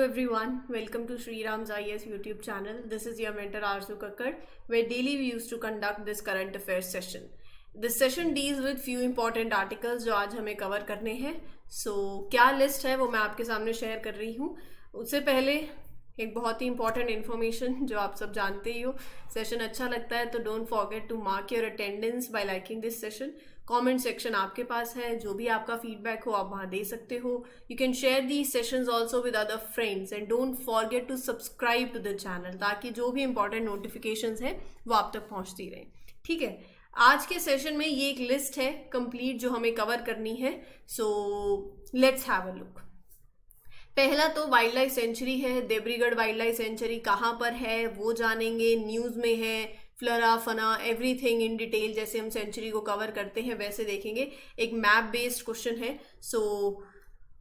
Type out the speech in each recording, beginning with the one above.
everyone, welcome to Sri Ram's IS YouTube channel. This is your mentor Arzu Kakkad, where daily we used to conduct this current affairs session. This session deals with few important articles जो आज हमें cover करने हैं. So क्या list है वो मैं आपके सामने शेयर कर रही हूँ. उससे पहले एक बहुत ही इंपॉर्टेंट इन्फॉर्मेशन जो आप सब जानते ही हो. सेशन अच्छा लगता है तो don't forget to mark your attendance by liking this session. Comment section आपके पास है, जो भी आपका फीडबैक हो आप वहाँ दे सकते हो. You can share the sessions also with other friends and don't forget to subscribe to the channel, ताकि जो भी इंपॉर्टेंट नोटिफिकेशंस हैं वो आप तक पहुँचती रहें. ठीक है, आज के सेशन में ये एक लिस्ट है कंप्लीट जो हमें कवर करनी है. So let's have a look. पहला तो वाइल्ड लाइफ सेंचुरी है. देब्रीगढ़ वाइल्ड लाइफ सेंचुरी कहाँ पर है वो जानेंगे. न्यूज़ में है, flora fauna everything in detail. जैसे हम सेंचुरी को कवर करते हैं वैसे देखेंगे. एक मैप बेस्ड क्वेश्चन है, सो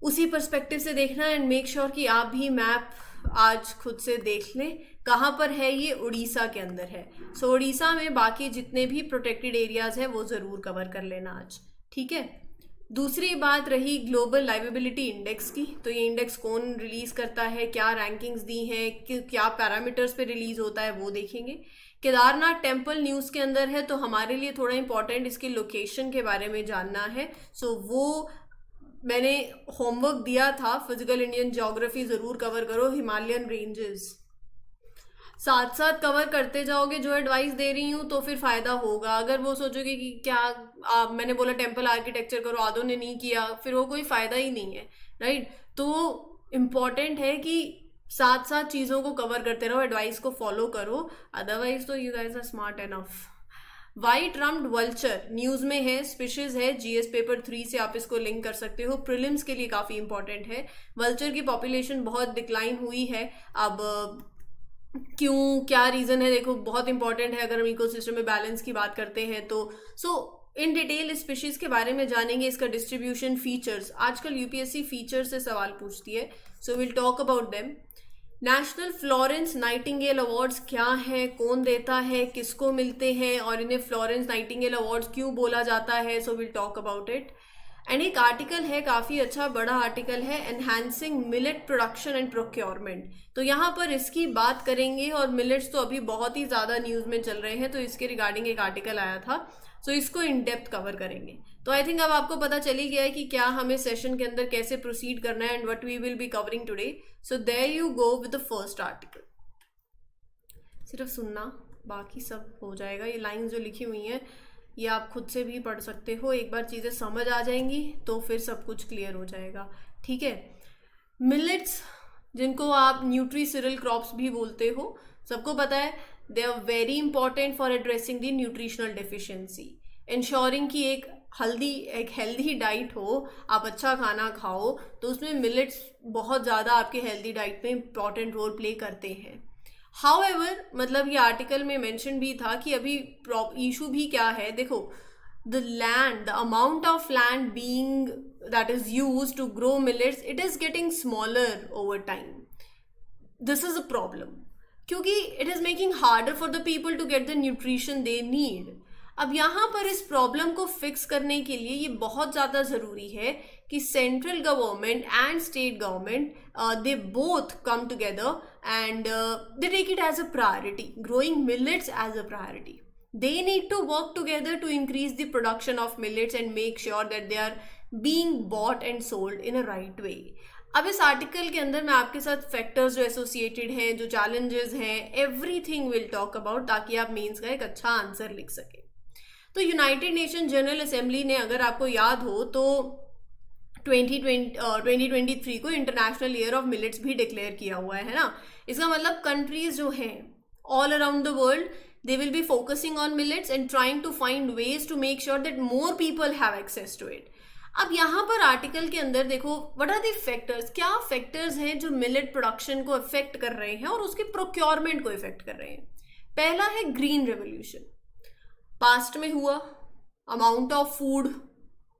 उसी पर्सपेक्टिव से देखना एंड मेक श्योर कि आप भी मैप आज खुद से देख लें. कहाँ पर है ये? उड़ीसा के अंदर है. सो उड़ीसा में बाकी जितने भी प्रोटेक्टेड एरियाज हैं वो ज़रूर कवर कर लेना आज. ठीक है. दूसरी बात रही ग्लोबल लाइवेबिलिटी इंडेक्स की. तो ये इंडेक्स कौन रिलीज़ करता है, क्या रैंकिंग्स दी हैं, क्या पैरामीटर्स पे रिलीज़ होता है वो देखेंगे. केदारनाथ टेम्पल न्यूज़ के अंदर है तो हमारे लिए थोड़ा इंपॉर्टेंट इसकी लोकेशन के बारे में जानना है. सो वो मैंने होमवर्क दिया था. फिजिकल इंडियन ज्योग्राफी ज़रूर कवर करो. हिमालयन रेंजेस साथ साथ कवर करते जाओगे. जो एडवाइस दे रही हूँ तो फिर फ़ायदा होगा. अगर वो सोचोगे कि क्या मैंने बोला टेम्पल आर्किटेक्चर करो, आधों ने नहीं किया, फिर वो कोई फ़ायदा ही नहीं है. राइट. तो इम्पॉर्टेंट है कि साथ साथ चीज़ों को कवर करते रहो, एडवाइस को फॉलो करो. अदरवाइज तो you guys are smart enough. White rumped vulture news में है, स्पीशीज है. जीएस पेपर 3 से आप इसको लिंक कर सकते हो. प्रीलिम्स के लिए काफ़ी इंपॉर्टेंट है. वल्चर की पॉपुलेशन बहुत डिक्लाइन हुई है. अब क्यों, क्या रीज़न है, देखो बहुत इंपॉर्टेंट है अगर हम इकोसिस्टम में बैलेंस की बात करते हैं तो. सो इन डिटेल इस स्पीशीज़ के बारे में जानेंगे. इसका डिस्ट्रीब्यूशन, फीचर्स. आजकल यूपीएससी फीचर से सवाल पूछती है, so will talk about them. National Florence Nightingale awards क्या है, कौन देता है, किसको मिलते हैं और इन्हें फ्लोरेंस नाइटिंगेल अवार्ड्स क्यों बोला जाता है. So will talk about it. And एक आर्टिकल है, काफ़ी अच्छा बड़ा आर्टिकल है, enhancing millet production and procurement. तो यहाँ पर इसकी बात करेंगे. और मिलेट्स तो अभी बहुत ही ज़्यादा न्यूज़ में चल रहे हैं तो इसके रिगार्डिंग एक आर्टिकल आया था. सो इसको इन डेप्थ कवर करेंगे. तो आई थिंक अब आपको पता चली गया है कि क्या हमें सेशन के अंदर कैसे प्रोसीड करना है and what we will be covering today. So there you go with the first article. सिर्फ सुनना, बाकी सब हो जाएगा. ये लाइंस जो लिखी हुई हैं ये आप खुद से भी पढ़ सकते हो. एक बार चीज़ें समझ आ जाएंगी तो फिर सब कुछ क्लियर हो जाएगा. ठीक है. मिलेट्स, जिनको आप न्यूट्री सीरियल क्रॉप्स भी बोलते हो, सबको पता है they are very important for addressing the nutritional deficiency. Ensuring कि एक हेल्दी डाइट हो, आप अच्छा खाना खाओ, तो उसमें मिलेट्स बहुत ज़्यादा आपके हेल्दी डाइट में इंपॉर्टेंट रोल प्ले करते हैं. हाउएवर, मतलब ये आर्टिकल में मेंशन भी था कि अभी इशू भी क्या है. देखो, the amount of land being that is used to grow millets, it is getting smaller over time. This is a problem क्योंकि it is making harder for the people to get the nutrition they need. अब यहाँ पर इस problem को fix करने के लिए ये बहुत ज़्यादा ज़रूरी है कि central government and state government they both come together and they take it as a priority, growing millets as a priority. They need to work together to increase the production of millets and make sure that they are being bought and sold in a right way. अब इस article के अंदर मैं आपके साथ factors जो associated हैं, जो चैलेंजेस हैं, एवरीथिंग विल टॉक अबाउट, ताकि आप मेंस का एक अच्छा आंसर लिख सकें. तो यूनाइटेड नेशन जनरल असेंबली ने, अगर आपको याद हो तो 2023 को इंटरनेशनल ईयर ऑफ मिलेट्स भी डिक्लेयर किया हुआ है ना. इसका मतलब कंट्रीज जो हैं all around the world, they will be focusing on millets and trying to find ways to make sure that more people have access to it. अब यहाँ पर आर्टिकल के अंदर देखो, व्हाट आर द फैक्टर्स, क्या factors हैं जो millet production को इफेक्ट कर रहे हैं और उसके प्रोक्योरमेंट को इफेक्ट कर रहे हैं. पहला है ग्रीन रेवोल्यूशन. पास्ट में हुआ, amount of food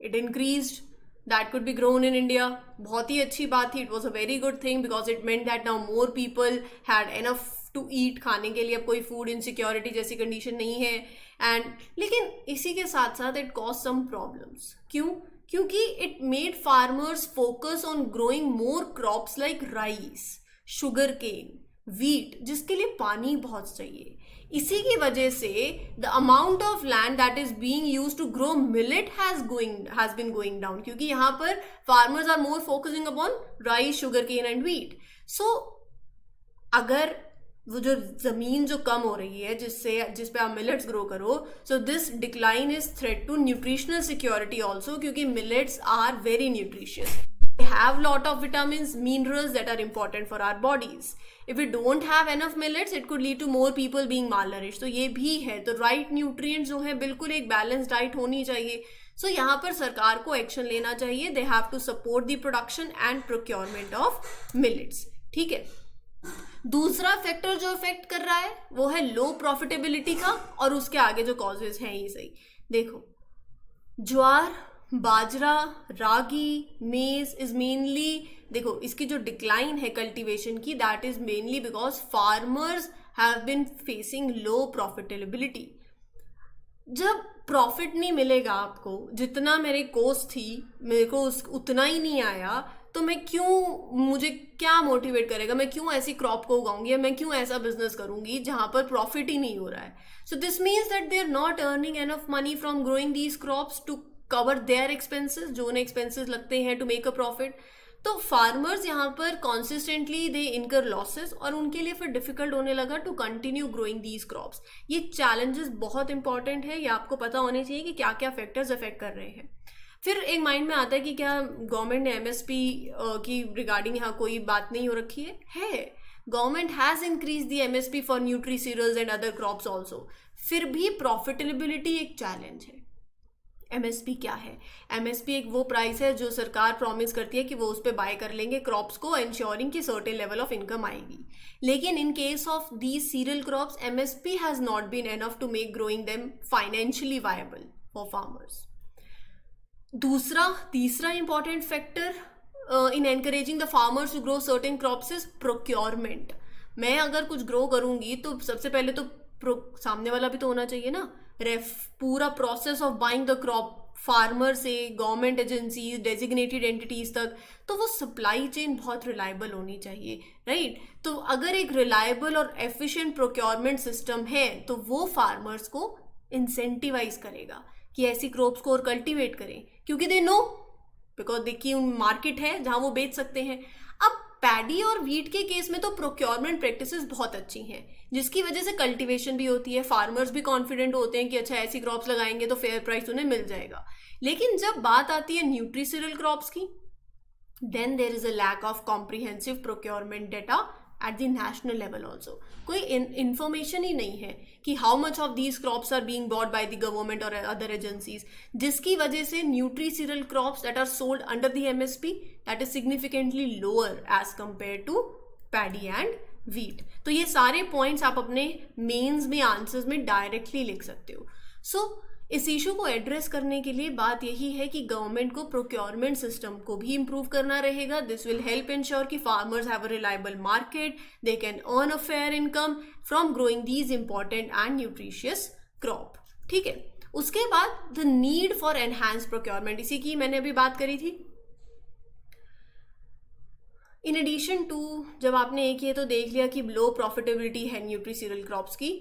it increased, that could be grown in India. बहुत ही अच्छी बात थी. It was a very good thing because it meant that now more people had enough to eat. खाने के लिए अब कोई food insecurity जैसी condition नहीं है. And लेकिन इसी के साथ साथ it caused some problems. क्यों? क्योंकि it made farmers focus on growing more crops like rice. Sugar cane, wheat, जिसके लिए पानी बहुत चाहिए। इसी की वजह से the amount of land that is being used to grow millet has been going down, क्योंकि यहाँ पर farmers are more focusing upon rice, sugar cane and wheat. So अगर वो जो जमीन जो कम हो रही है जिस पे आप मिलेट्स ग्रो करो, so this decline is threat to nutritional security also, क्योंकि millets are very nutritious, they have lot of vitamins, minerals that are important for our bodies. If we don't have enough millets, it could lead to more people being malnourished. तो ये भी है, तो right nutrients जो है बिल्कुल एक balance diet होनी चाहिए। सो यहाँ पर सरकार को एक्शन लेना चाहिए। They have to support the production and procurement of millets. ठीक है, दूसरा फैक्टर जो इफेक्ट कर रहा है वो है लो प्रॉफिटेबिलिटी का, और उसके आगे जो कॉजेज हैं ये सही देखो, ज्वार, बाजरा, रागी, मेज इज मेनली, देखो इसकी जो डिक्लाइन है कल्टीवेशन की, that is mainly because farmers have been facing low profitability. जब प्रॉफिट नहीं मिलेगा आपको, जितना मेरे कोस्ट थी मेरे को उतना ही नहीं आया, तो मुझे क्या मोटिवेट करेगा, मैं क्यों ऐसी क्रॉप को उगाऊंगी, या मैं क्यों ऐसा बिजनेस करूंगी जहां पर प्रॉफिट ही नहीं हो रहा है। So this means that they are not earning enough money from growing these crops to cover their expenses, जो उन्हें एक्सपेंसेस लगते हैं टू मेक अ प्रॉफिट। तो फार्मर्स यहाँ पर कॉन्सिस्टेंटली दे इनकर लॉसेस, और उनके लिए फिर डिफिकल्ट होने लगा to continue growing these crops. ये चैलेंजेस बहुत इंपॉर्टेंट है, ये आपको पता होने चाहिए कि क्या क्या फैक्टर्स अफेक्ट कर रहे हैं। फिर एक माइंड में आता है कि क्या गवर्नमेंट ने एमएसपी की रिगार्डिंग यहाँ कोई बात नहीं हो रखी है। Government has increase the MSP for nutri cereals and other crops also, फिर भी प्रॉफिटेबिलिटी एक चैलेंज है। एमएसपी क्या है? एमएसपी एक वो प्राइस है जो सरकार प्रॉमिस करती है कि वो उस पर बाय कर लेंगे क्रॉप्स को, इंश्योरिंग कि सर्टेन लेवल ऑफ इनकम आएगी। लेकिन in case of these cereal crops, MSP has not been enough to make growing them financially viable for farmers. तीसरा important factor in encouraging the farmers to grow certain crops is procurement. मैं अगर कुछ grow करूंगी तो सबसे पहले तो सामने वाला भी तो होना चाहिए ना। पूरा process of buying the crop, farmer से गवर्नमेंट एजेंसीज, डेजिग्नेटेड एंटिटीज तक, तो वो सप्लाई चेन बहुत रिलायबल होनी चाहिए, राइट। तो अगर एक रिलायबल और एफिशिएंट प्रोक्योरमेंट सिस्टम है तो वो फार्मर्स को इंसेंटिवाइज करेगा कि ऐसी क्रॉप्स को और कल्टीवेट करें, क्योंकि दे नो, बिकॉज देखिए मार्केट है जहां वो बेच सकते हैं। अब पैडी और वीट के केस में तो प्रोक्योरमेंट प्रैक्टिसेस बहुत अच्छी हैं, जिसकी वजह से कल्टीवेशन भी होती है, फार्मर्स भी कॉन्फिडेंट होते हैं कि अच्छा ऐसी क्रॉप्स लगाएंगे तो फेयर प्राइस उन्हें मिल जाएगा। लेकिन जब बात आती है न्यूट्री सीरियल क्रॉप्स की, then there is a lack of comprehensive procurement data at the national level also. कोई इंफॉर्मेशन ही नहीं है कि how much of these crops are being bought by the government और अदर एजेंसीज, जिसकी वजह से nutri cereal crops that are sold under the MSP that is significantly lower as compared to paddy and wheat. तो ये सारे points आप अपने mains में आंसर्स में डायरेक्टली लिख सकते हो। सो इस इशू को एड्रेस करने के लिए बात यही है कि गवर्नमेंट को प्रोक्योरमेंट सिस्टम को भी इंप्रूव करना रहेगा। दिस विल हेल्प इंश्योर कि farmers have a reliable market, they can earn a fair income from growing these important and nutritious crop. ठीक है, उसके बाद the need for enhance procurement, इसी की मैंने अभी बात करी थी। इन एडिशन टू, जब आपने एक ये तो देख लिया कि लो प्रॉफिटेबिलिटी है न्यूट्री सीरियल क्रॉप्स की,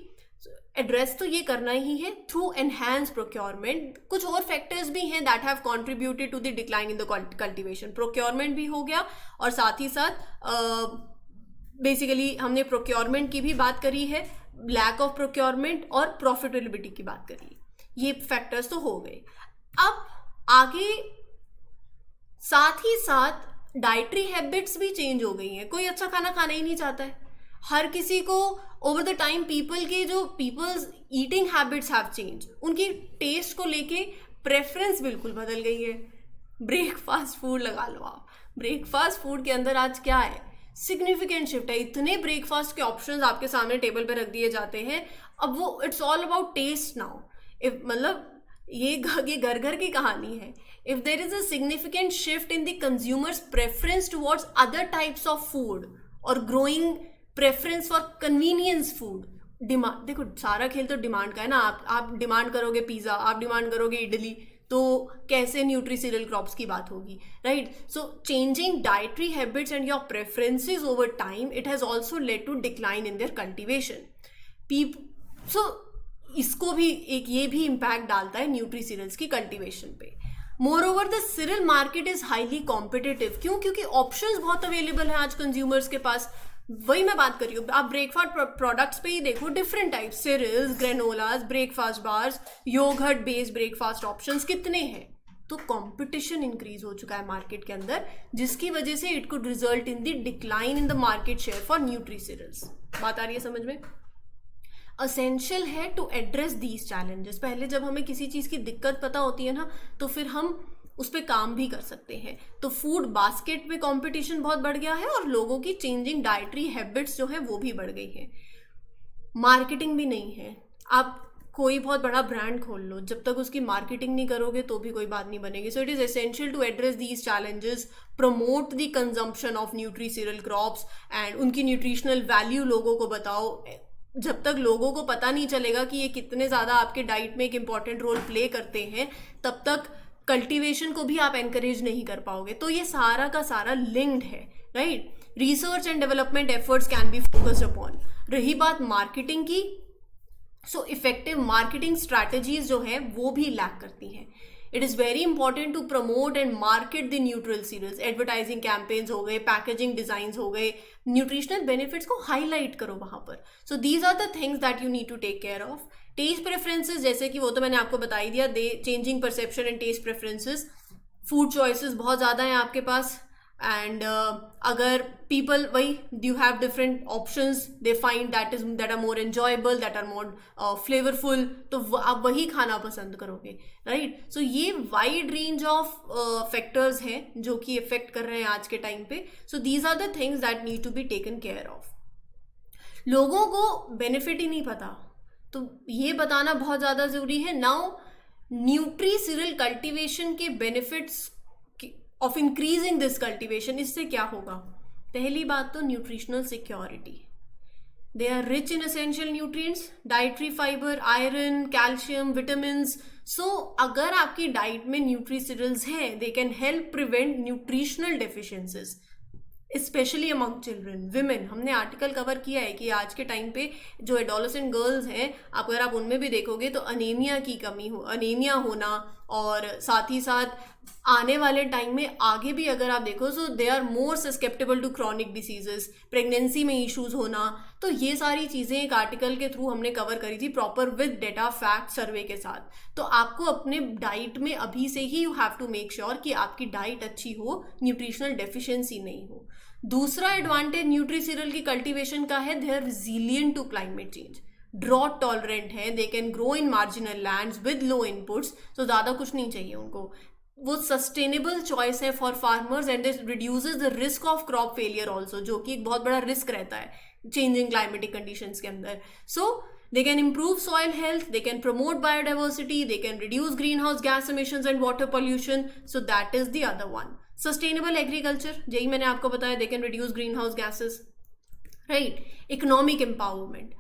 एड्रेस तो ये करना ही है थ्रू एनहांस प्रोक्योरमेंट। कुछ और फैक्टर्स भी हैं that have contributed to the decline in the cultivation. Procurement भी हो गया, और साथ ही साथ बेसिकली हमने प्रोक्योरमेंट की भी बात करी है, लैक ऑफ प्रोक्योरमेंट और प्रॉफिटेबिलिटी की बात करी, ये फैक्टर्स तो हो गए। अब आगे साथ ही साथ डाइटरी हैबिट्स भी चेंज हो गई हैं। कोई अच्छा खाना खाना ही नहीं चाहता है, हर किसी को over the time people's eating habits have change, उनकी टेस्ट को लेके प्रेफरेंस बिल्कुल बदल गई है। ब्रेकफास्ट फूड लगा लो आप, ब्रेकफास्ट फूड के अंदर आज क्या है, सिग्निफिकेंट शिफ्ट है। इतने ब्रेकफास्ट के ऑप्शंस आपके सामने टेबल पे रख दिए जाते हैं, अब वो it's all about taste now. मतलब ये घर घर की कहानी है। If there is a significant shift in the consumers preference towards other types of food और growing preference for convenience food, demand, देखो सारा खेल तो डिमांड का है ना। आप डिमांड करोगे पिज्जा, आप डिमांड करोगे इडली, तो कैसे न्यूट्री सीरियल क्रॉप्स की बात होगी, right? So changing dietary habits and your preferences over time, it has also led to decline in their cultivation. So इसको भी ये भी इम्पैक्ट डालता है न्यूट्री सीरियल्स की कल्टिवेशन पे। More over the serial market is highly competitive. क्यों? क्योंकि ऑप्शंस बहुत अवेलेबल हैं आज कंज्यूमर्स के पास। वही मैं बात कर रही हूँ, आप ब्रेकफास्ट प्रोडक्ट्स पे ही देखो, different type, cereals, granolas, breakfast bars, yogurt based breakfast options कितने हैं। तो कंपटीशन इंक्रीज हो चुका है मार्केट के अंदर, जिसकी वजह से it could result in the decline in the market share for nutri cereals. बात आ रही है समझ में? असेंशियल है टू एड्रेस दीज चैलेंजेस। पहले जब हमें किसी चीज़ की दिक्कत पता होती है ना, तो फिर हम उस पर काम भी कर सकते हैं। तो फूड बास्केट में कंपटीशन बहुत बढ़ गया है और लोगों की चेंजिंग डाइटरी हैबिट्स जो है वो भी बढ़ गई है। मार्केटिंग भी नहीं है। आप कोई बहुत बड़ा ब्रांड खोल लो, जब तक उसकी मार्केटिंग नहीं करोगे तो भी कोई बात नहीं बनेगी। So it is essential to address these challenges, promote the consumption of nutri cereal crops and उनकी न्यूट्रिशनल वैल्यू लोगों को बताओ। जब तक लोगों को पता नहीं चलेगा कि ये कितने ज़्यादा आपके डाइट में एक इम्पॉर्टेंट रोल प्ले करते हैं, तब तक कल्टीवेशन को भी आप एनकरेज नहीं कर पाओगे। तो ये सारा का सारा लिंक्ड है, right? Research and development efforts can be focused upon. रही बात मार्केटिंग की, सो इफेक्टिव मार्केटिंग स्ट्रैटेजीज जो है वो भी लैक करती हैं। It is very important to promote and market the neutral cereals. Advertising campaigns हो गए, पैकेजिंग डिजाइन हो गए, न्यूट्रिशनल बेनिफिट्स को हाईलाइट करो वहाँ पर। So these are the things that you need to take care of. Taste preferences, जैसे कि वो तो मैंने आपको बता ही दिया, they changing perception and taste preferences. Food choices बहुत ज़्यादा हैं आपके पास, एंड अगर पीपल वही you have different options, they find that are more enjoyable, that are more flavourful, तो आप वही खाना पसंद करोगे, राइट? सो ये वाइड रेंज ऑफ फैक्टर्स हैं जो कि इफेक्ट कर रहे हैं आज के टाइम पे। So these are the things that need to be taken care of. लोगों को बेनिफिट ही नहीं पता, तो ये बताना बहुत ज़्यादा ज़रूरी है। नाउ न्यूट्री सीरियल कल्टीवेशन के benefits of increasing this cultivation, इससे क्या होगा? पहली बात तो nutritional security. They are rich in essential nutrients, dietary fibre, iron, calcium, vitamins. So अगर आपकी डाइट में न्यूट्री सीरियल्स हैं, they can help prevent nutritional deficiencies, specially among children, women. हमने आर्टिकल कवर किया है कि आज के टाइम पे जो एडोलेसेंट गर्ल्स हैं, अगर आप उनमें भी देखोगे तो अनीमिया की कमी अनीमिया होना, और साथ ही साथ आने वाले टाइम में आगे भी अगर आप देखो, so they are more susceptible to chronic diseases, pregnancy में इश्यूज होना। तो ये सारी चीज़ें एक आर्टिकल के थ्रू हमने कवर करी थी, proper with data fact survey के साथ। तो आपको अपने डाइट में अभी से ही you have to make sure कि आपकी डाइट अच्छी हो, न्यूट्रिशनल डेफिशिएंसी नहीं हो। दूसरा एडवांटेज न्यूट्री सीरियल की कल्टीवेशन का है, they are resilient to climate change, drought tolerant है, they can grow in marginal lands with low inputs. तो ज़्यादा कुछ नहीं चाहिए उनको, वो सस्टेनेबल चॉइस है for farmers, and this reduces the risk of crop failure also, जो कि एक बहुत बड़ा रिस्क रहता है चेंजिंग क्लाइमेटिक कंडीशंस के अंदर। सो they can improve soil health, they can promote biodiversity, they can reduce greenhouse gas emissions and water pollution. So that is the other one. Sustainable agriculture, यही मैंने आपको बताया, they can reduce greenhouse gases, right? Economic empowerment,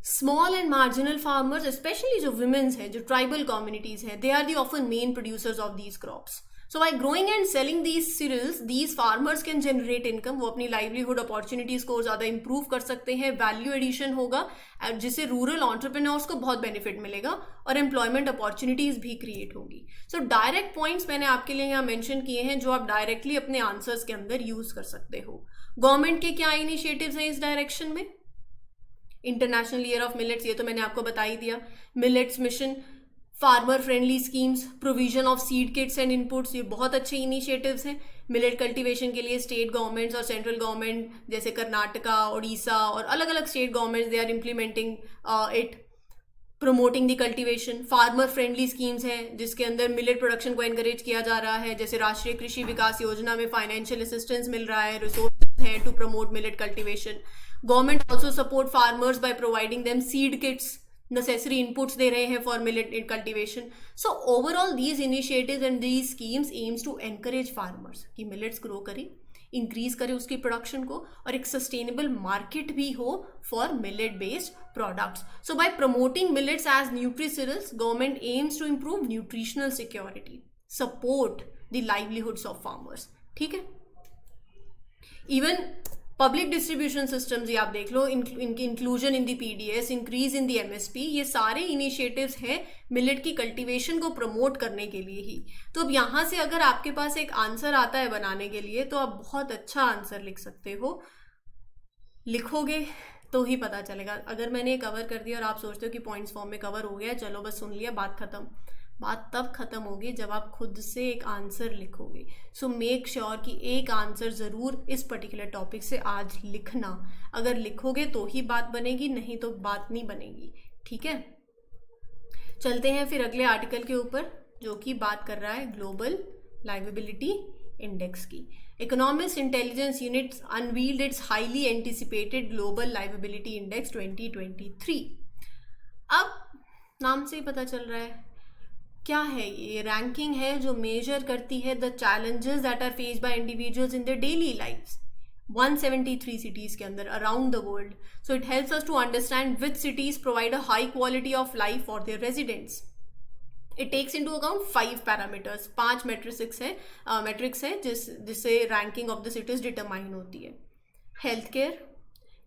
small and marginal farmers, specially जो womens हैं, जो tribal communities हैं, they are the often main producers of these crops. So by growing and selling these cereals, these farmers can generate income. वो अपनी livelihood opportunities को ज़्यादा improve कर सकते हैं, वैल्यू एडिशन होगा, जिससे रूरल एंटरप्रेन्योर्स को बहुत बेनिफिट मिलेगा और एम्प्लॉयमेंट अपॉर्चुनिटीज भी क्रिएट होगी। सो डायरेक्ट पॉइंट्स मैंने आपके लिए यहाँ मेंशन किए हैं, जो आप डायरेक्टली अपने आंसर्स के अंदर यूज कर सकते हो। गवर्नमेंट के क्या इनिशिएटिव्स हैं इस डायरेक्शन में? इंटरनेशनल ईयर ऑफ मिलेट्स, ये तो मैंने आपको बता ही दिया। Millets mission, farmer friendly schemes, provision of seed kits and inputs, ये बहुत अच्छे इनिशिएटिव्स हैं मिलेट कल्टीवेशन के लिए। स्टेट गवर्नमेंट्स और सेंट्रल गवर्नमेंट जैसे कर्नाटका, उड़ीसा और अलग अलग state governments, they are implementing it, promoting the cultivation. Farmer friendly schemes हैं जिसके अंदर मिलेट प्रोडक्शन को एनकरेज किया जा रहा है, जैसे राष्ट्रीय कृषि विकास योजना में फाइनेंशियल असिस्टेंस मिल रहा है, रिसोर्सेज हैं to promote millet cultivation. Government also support farmers by providing them seed kits, necessary inputs दे रहे हैं for millet cultivation. So overall these initiatives and these schemes aims to encourage farmers कि millets grow करें, increase करे उसकी production को, और एक sustainable market भी हो for millet based products. So by promoting millets as nutri-cereals, government aims to improve nutritional security, support the livelihoods of farmers. ठीक है. Even public distribution systems ये आप देख लो, inclusion in the PDS, increase in the MSP, ये सारे initiatives हैं millet की cultivation को प्रमोट करने के लिए ही. तो अब यहाँ से अगर आपके पास एक आंसर आता है बनाने के लिए, तो आप बहुत अच्छा आंसर लिख सकते हो. लिखोगे तो ही पता चलेगा. अगर मैंने कवर कर दिया और आप सोचते हो कि पॉइंट्स फॉर्म में कवर हो गया, चलो बस सुन लिया, बात खत्म. बात तब खत्म होगी जब आप खुद से एक आंसर लिखोगे. सो मेक श्योर कि एक आंसर ज़रूर इस पर्टिकुलर टॉपिक से आज लिखना. अगर लिखोगे तो ही बात बनेगी, नहीं तो बात नहीं बनेगी. ठीक है, चलते हैं फिर अगले आर्टिकल के ऊपर, जो कि बात कर रहा है ग्लोबल लाइवेबिलिटी इंडेक्स की. Economist Intelligence Unit unveiled its highly anticipated Global Livability Index 2023. अब नाम से ही पता चल रहा है क्या है ये. रैंकिंग है जो मेजर करती है the challenges that are faced by individuals in their daily lives. 173 cities के अंदर around the world. So it helps us to understand which cities provide a high quality of life for their residents. It takes into account 5 parameters, 5 metrics है जिससे ranking of the cities determine होती है. Health care,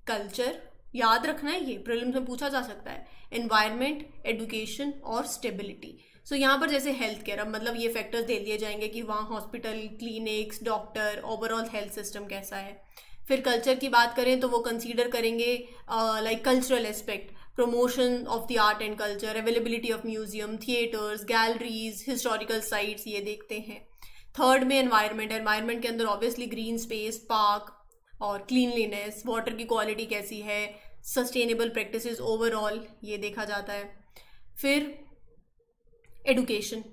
culture, याद रखना है ये prelims में पूछा जा सकता है, एनवायरनमेंट, एजुकेशन और स्टेबिलिटी. सो यहाँ पर जैसे हेल्थ केयर, अब मतलब ये फैक्टर्स दे दिए जाएंगे कि वहाँ hospital, clinics, doctor, overall health system कैसा है. फिर कल्चर की बात करें तो वो कंसीडर करेंगे like cultural aspect, promotion of the art and culture, availability of museum, theaters, galleries, historical sites, ये देखते हैं. थर्ड में एनवायरनमेंट के अंदर ऑब्वियसली ग्रीन स्पेस, पार्क और क्लीनलीनेस, वाटर की क्वालिटी कैसी है, सस्टेनेबल प्रैक्टिसेस ओवरऑल, ये देखा जाता है. फिर education,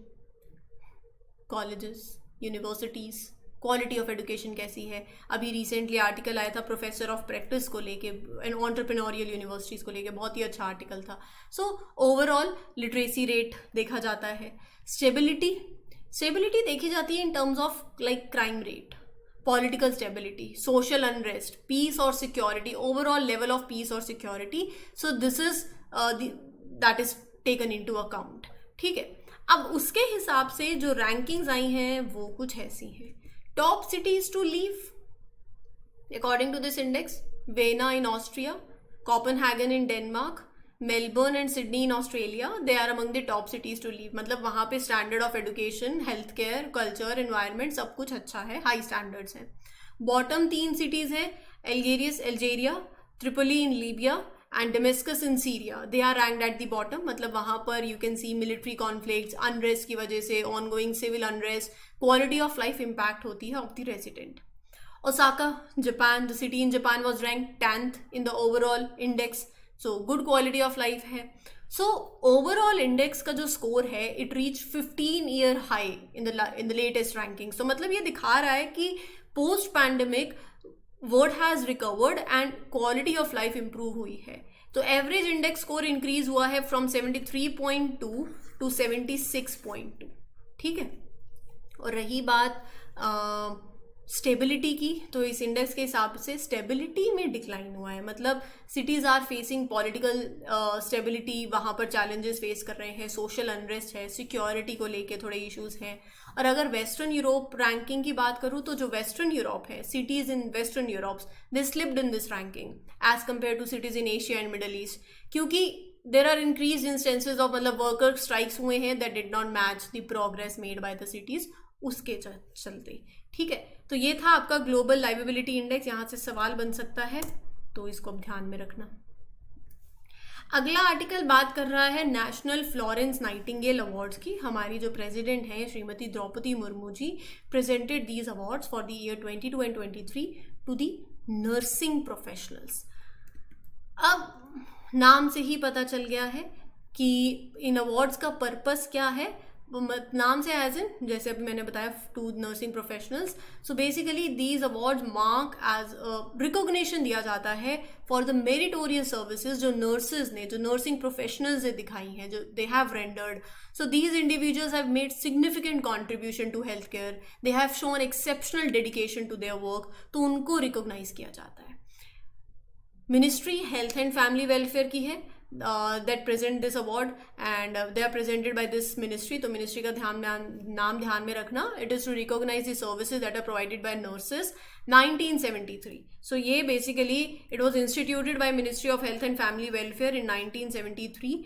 colleges, universities, quality of education कैसी है. अभी रिसेंटली आर्टिकल आया था प्रोफेसर ऑफ प्रैक्टिस को लेके, एंटरप्रेन्योरियल यूनिवर्सिटीज़ को लेके, बहुत ही अच्छा आर्टिकल था. सो ओवरऑल लिटरेसी रेट देखा जाता है. स्टेबिलिटी देखी जाती है in terms of like crime rate, political stability, social unrest, peace और security, overall level of peace और security. So this is that is taken into account. ठीक है, अब उसके हिसाब से जो रैंकिंग्स आई हैं वो कुछ ऐसी हैं. Top cities to leave according to this index: Vienna in Austria, Copenhagen in Denmark, Melbourne and Sydney in Australia. They are among the top cities to leave. मतलब वहाँ पे standard of education, health care, culture, environment सब कुछ अच्छा है, high standards हैं. Bottom 3 cities हैं Algeria, Tripoli in Libya and Damascus in Syria. They are ranked at the bottom. मतलब वहाँ पर you can see military conflicts, unrest की वजह से ongoing civil unrest, quality of life impact होती है of the resident. Osaka, Japan, the city in Japan was ranked 10th in the overall index. So good quality of life है. So overall index का जो score है, it reached 15-year high in the latest ranking. So मतलब ये दिखा रहा है कि post pandemic what has recovered and quality of life improve हुई है. तो एवरेज इंडेक्स स्कोर इंक्रीज हुआ है फ्रॉम 73.2 टू 76.2. ठीक है, और रही बात स्टेबिलिटी की, तो इस इंडेक्स के हिसाब से स्टेबिलिटी में डिक्लाइन हुआ है. मतलब cities are facing political stability, वहाँ पर चैलेंजेस फेस कर रहे हैं, सोशल अनरेस्ट है, सिक्योरिटी को लेके थोड़े इश्यूज हैं. और अगर वेस्टर्न यूरोप रैंकिंग की बात करूँ तो जो वेस्टर्न यूरोप है, cities in western Europe, they slipped in this ranking as compare to cities in Asia and Middle East, क्योंकि there are increase instances of मतलब वर्कर स्ट्राइक्स हुए हैं that did not match the progress made by the cities, उसके चलते. ठीक है, तो ये था आपका ग्लोबल लाइवेबिलिटी इंडेक्स. यहाँ से सवाल बन सकता है, तो इसको अब ध्यान में रखना. अगला आर्टिकल बात कर रहा है नेशनल फ्लोरेंस नाइटिंगेल अवार्ड्स की. हमारी जो प्रेसिडेंट हैं Shrimati Draupadi Murmu ji presented these awards for the year 22 and 23 to the nursing professionals. अब नाम से ही पता चल गया है कि इन अवार्ड्स का पर्पस क्या है. नाम से एज इन जैसे अभी मैंने बताया to nursing professionals. So basically these awards mark as recognition दिया जाता है फॉर द मेरिटोरियस सर्विसेज जो नर्सेज ने, जो नर्सिंग प्रोफेशनल्स ने दिखाई हैं, जो they have rendered. So these individuals have made significant contribution to health care, they have shown exceptional dedication to their work, तो उनको रिकॉग्नाइज किया जाता है. Ministry health and family welfare की है that present this award and they are presented by this ministry. तो ministry का नाम ध्यान में रखना. It is to recognize the services that are provided by nurses. 1973. So ये basically it was instituted by Ministry of Health and Family Welfare in 1973.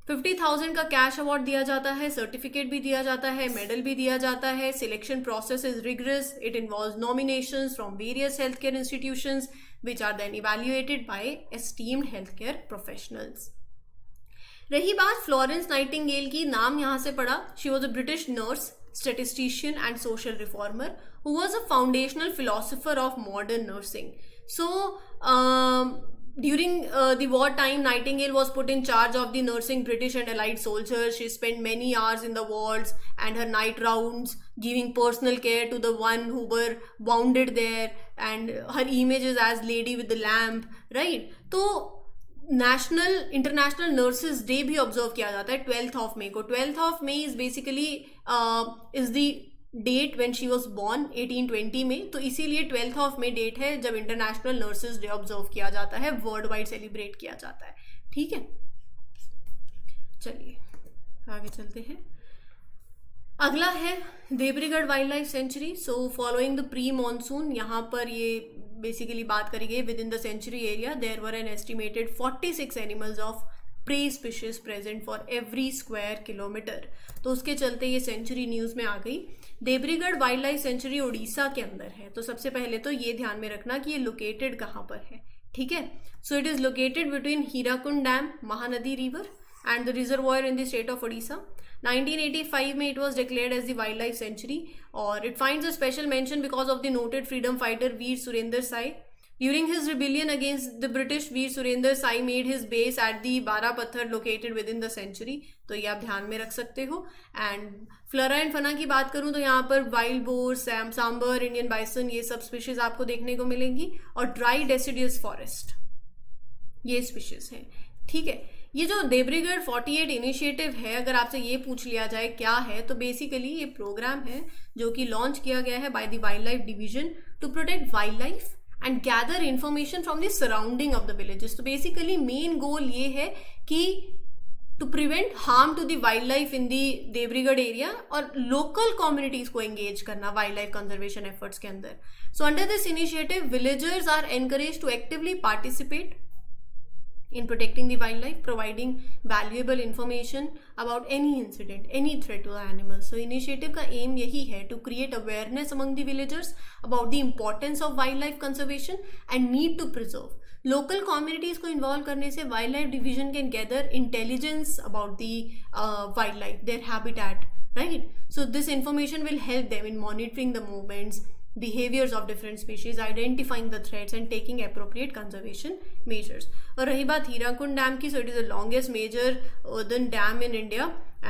50,000 का cash award दिया जाता है, सर्टिफिकेट भी दिया जाता है, मेडल भी दिया जाता है. Selection process is rigorous. It involves nominations from various health care institutions which are then evaluated by esteemed healthcare professionals. रही बात फ्लोरेंस नाइटिंगेल की, नाम यहाँ से पढ़ा. She was a British nurse, statistician and social reformer who was a foundational philosopher of modern nursing. So during the war time, Nightingale was put in charge of the nursing British and Allied soldiers. She spent many hours in the wards and her night rounds giving personal care to the one who were wounded there, and her images as lady with the lamp, right? तो national international nurses day भी observe किया जाता है 12th of May को. 12th of May is basically is the date when she was born 1820 में. तो इसीलिए 12th of May date है जब इंटरनेशनल नर्सेज डे ऑब्जर्व किया जाता है, वर्ल्ड वाइड सेलिब्रेट किया जाता है. ठीक है, चलिए आगे चलते हैं. अगला है Debrigarh wildlife sanctuary. So following the pre monsoon, यहाँ पर ये बेसिकली बात करी गई within the sanctuary area there were an estimated 46 animals of prey species present for every square kilometre. तो उसके चलते ये सेंचुरी न्यूज़ में आ गई. Debrigarh wildlife sanctuary Orissa के अंदर है. तो सबसे पहले तो ये ध्यान में रखना कि ये लोकेटेड कहाँ पर है. ठीक है, सो it is located between Hirakud dam, Mahanadi river and the reservoir in the state of Orissa. 1985 में it was declared as the wildlife century और it finds a special mention because of the noted freedom fighter Veer Surendra Sai. During his rebellion against the British, Veer Surendra Sai made his base at the बारा पत्थर located within the sanctuary. तो ये आप ध्यान में रख सकते हो. एंड फ्लोरा एंड फना की बात करूँ तो यहाँ पर wild boar, sambar, Indian bison, ये सब स्पीशीज आपको देखने को मिलेंगी. और ड्राई डेसिडियस फॉरेस्ट, ये स्पीशीज हैं. ठीक है, ये जो देवरीगढ़ 48 इनिशिएटिव है, अगर आपसे ये पूछ लिया जाए क्या है, तो बेसिकली ये प्रोग्राम है जो कि लॉन्च किया गया है by the wildlife division to protect wildlife and gather information from the surrounding of the villages. तो बेसिकली मेन गोल ये है कि to prevent harm to the wildlife in the Debrigarh area और local communities को engage करना wildlife conservation efforts के अंदर. So under this initiative villagers are encourage to actively participate in protecting the wildlife, providing valuable information about any incident, any threat to the animals. So initiative का aim यही है to create awareness among the villagers about the importance of wildlife conservation and need to preserve. Local communities को involve करने से wildlife division can gather intelligence about the wildlife, their habitat, right? So this information will help them in monitoring the movements, behaviors of different species, identifying the threats and taking appropriate conservation measures. और रही बात Hirakud dam की, so it is the longest major earthen dam in India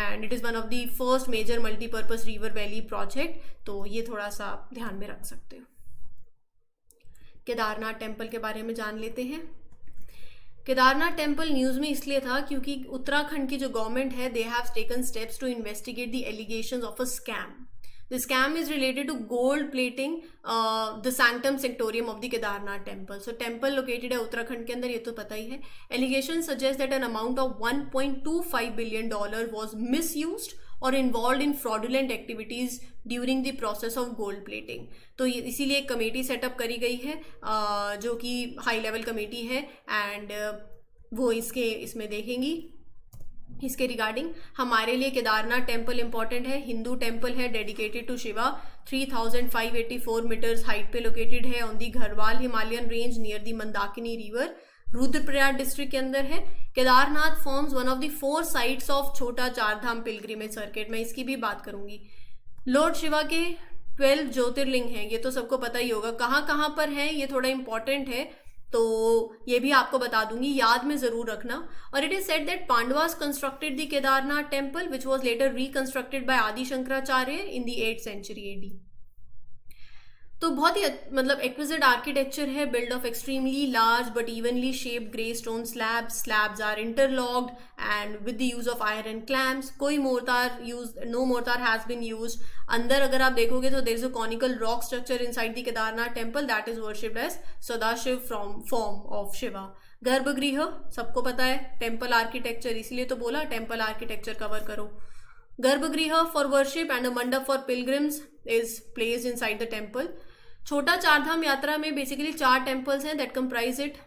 and it is one of the first major multi-purpose river valley project. तो ये थोड़ा सा आप ध्यान में रख सकते हो. केदारनाथ टेम्पल के बारे में जान लेते हैं. केदारनाथ टेम्पल न्यूज़ में इसलिए था क्योंकि उत्तराखंड की जो गवर्नमेंट है, they have taken steps to investigate the allegations of a scam. The scam is related to gold plating the sanctum sanctorium of the Kedarnath temple. So temple located है उत्तराखंड के अंदर, ये तो पता ही है. Allegations suggest that an amount of $1.25 billion was misused or involved in fraudulent activities during the process of gold plating. तो इसीलिए एक कमेटी सेटअप करी गई है जो कि हाई लेवल कमेटी है एंड वो इसमें देखेंगी इसके रिगार्डिंग. हमारे लिए केदारनाथ टेम्पल इंपॉर्टेंट है. हिंदू टेम्पल है dedicated to Shiva. 3584 metres height पे लोकेटेड है on the Garhwal Himalayan range near the Mandakini river, Rudraprayag district के अंदर है. Kedarnath forms one of the 4 sites of Chota Char Dham pilgrimage circuit. मैं इसकी भी बात करूंगी. लॉर्ड शिवा के 12 ज्योतिर्लिंग हैं, ये तो सबको पता ही होगा. कहाँ कहाँ पर है ये थोड़ा इंपॉर्टेंट है. तो ये भी आपको बता दूंगी, याद में जरूर रखना। और it is said that Pandavas constructed the Kedarnath temple which was later reconstructed by Adi Shankaracharya in the 8th century AD। तो बहुत ही मतलब एक्विजिट आर्किटेक्चर है, built of extremely large but evenly shaped grey stone slabs are interlocked and with the use of iron clamps. कोई mortar use, no mortar has been use. अंदर अगर आप देखोगे तो there is a conical rock structure inside the Kedarnath temple that is worshipped as Sadashiv from form of Shiva. गर्भगृह सबको पता है, टेम्पल आर्किटेक्चर, इसलिए तो बोला टेम्पल आर्किटेक्चर कवर करो। गर्भगृह फॉर वर्शिप एंड अ मंडप for pilgrims is placed inside the temple. छोटा चारधाम यात्रा में बेसिकली 4 टेम्पल्स हैं that comprise it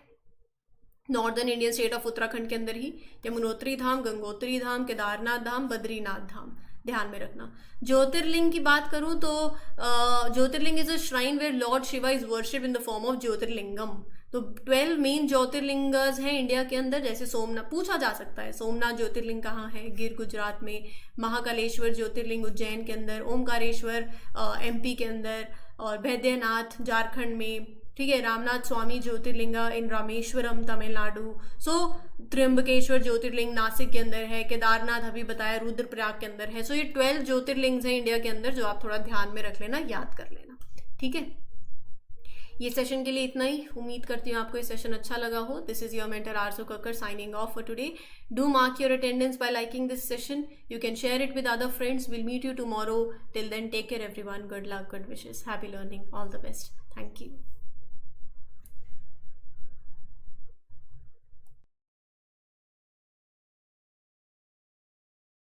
northern Indian state of Uttarakhand के अंदर ही, यमुनोत्री धाम, गंगोत्री धाम, केदारनाथ धाम, बद्रीनाथ धाम, ध्यान में रखना। ज्योतिर्लिंग की बात करूं तो Jyotirlinga is a shrine where lord Shiva is worship in the form of Jyotirlingam. तो 12 मेन ज्योतिर्लिंगस हैं इंडिया के अंदर, जैसे सोमनाथ, पूछा जा सकता है सोमनाथ ज्योतिर्लिंग कहाँ है, गिर गुजरात में, महाकालेश्वर ज्योतिर्लिंग उज्जैन के अंदर, ओमकारेश्वर MP के अंदर, और बैद्यनाथ झारखंड में, ठीक है, रामनाथ स्वामी ज्योतिर्लिंग इन रामेश्वरम तमिलनाडु। सो त्र्यंबकेश्वर ज्योतिर्लिंग नासिक के अंदर है, केदारनाथ अभी बताया रुद्रप्रयाग के अंदर है। सो ये 12 ज्योतिर्लिंग्स हैं इंडिया के अंदर जो आप थोड़ा ध्यान में रख लेना, याद कर लेना, ठीक है। ये सेशन के लिए इतना ही, उम्मीद करती हूँ आपको ये सेशन अच्छा लगा हो। This is your mentor Aarzoo Kakkar signing off for today. Do mark your attendance by liking this session. You can share it with other friends. Will meet you tomorrow. Till then take care everyone. Good luck, good wishes, happy learning, all the best. Thank you.